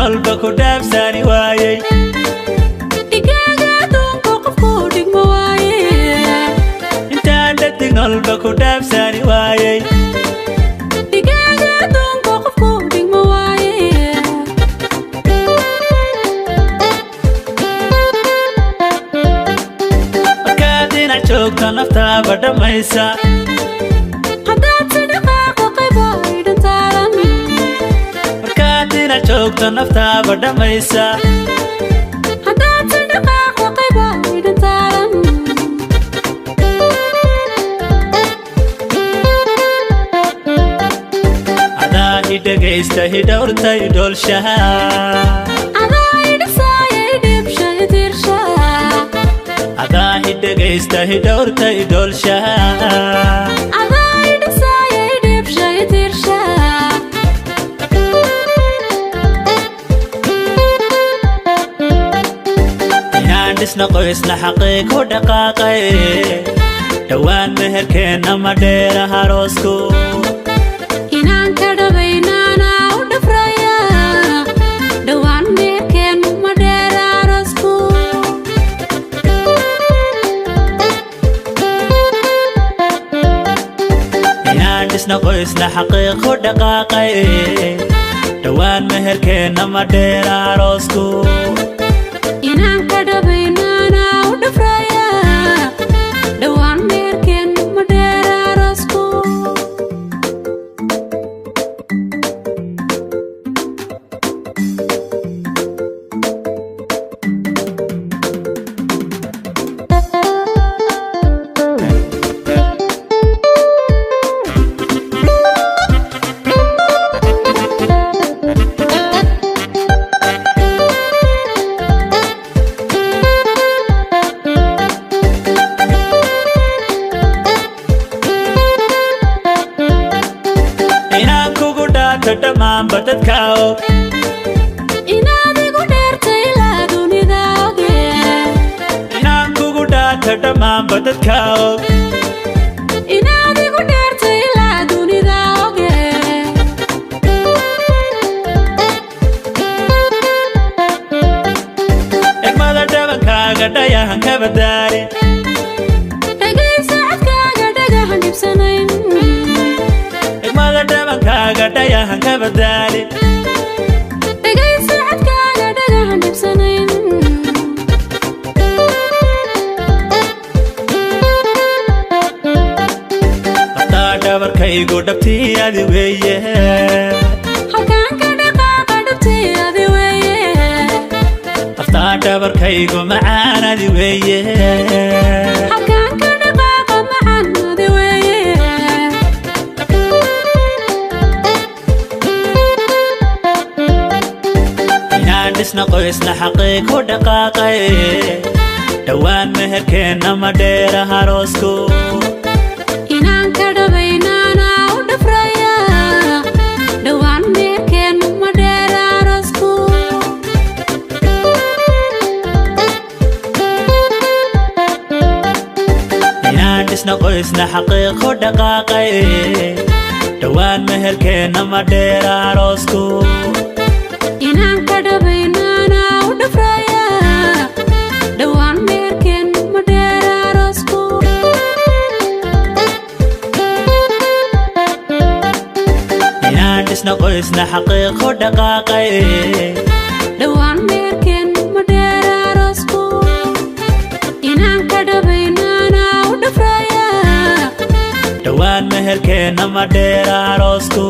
nolba ku dhaafsani waayey digaaga doonka qofku dhigma waaye intaan dhadig nolba ku dhaafsani waayey digaaga doonka qofku dhigma waaye markaad dhinac joogto naftaaba dhammaysa haddaad si dhaqaaqo qayba idhantaadan markaad dhinac joogto naftaaba dhammaysa haddaad si dhaqaaqo qayba idhantaadan adaa i dhegaysta i dhowrta i dhoolshaha adaa idhisaaya idhibsha idirsha adaa i dhegaysta i dhowrta i dhoolshaha adaa idhisaaya idhibsha idirsha inaan dhisna qoysna xaqiiq ku dhaqaaqay dhowaan meherkeenna ma dheera haroosku inaan ka dhabaynaana u dhafraya dhowaan meerkeennu ma dheera arosku inaan dhisna qoysna xaqiiq ku dhaqaaqay dhowaan meherkeenna ma dheera haroosku inaan ka dhabaynaana u dhafraya dhowaan meerkeennu ma dheera arosku inaan kugu dhaato dhammaanba dadka og inaad igu dheertay ilaa dunida oge inaan kugu dhaato dhammaanba dadka og inaad igu dheertay ilaa dunida oge egmada dhabankaaga dhayahan ka badaalin dhagaysa codkaaga dhagahan dhibsanayn egmada dhabankaaga dhayahan ka badaalin dhagaysa codkaaga dhagahan dhibsanayn naftaa dhabarkaygu dhabtii adi weeye halkaan ka dhaqaaqa dhabtay adi weeye naftaa dhabarkaygu macaan adi weeye halkaan ka dhaqaaqa macaan adi weeye inaan dhisna qoysna xaqiiq ku dhaqaaqay dhowaan meherkeenna ma dheera haroosku inaan ka dhabaynaana u dhafraya dhowaan meerkeennu ma dheera arosku inaan dhisna qoysna xaqiiq ku dhaqaaqay dhowaan meherkeenna ma dheera haroosku inaan ka dhabaynaana u dhafraya dhowaan meerkeennu ma dheera arosku inaan dhisna qoysna xaqiiq ku dhaqaaqay dhowaan meerkeennu ma dheera arosku inaan ka dhabaynaana u dhafraya dhowaan meherkeenna ma dheera haroosku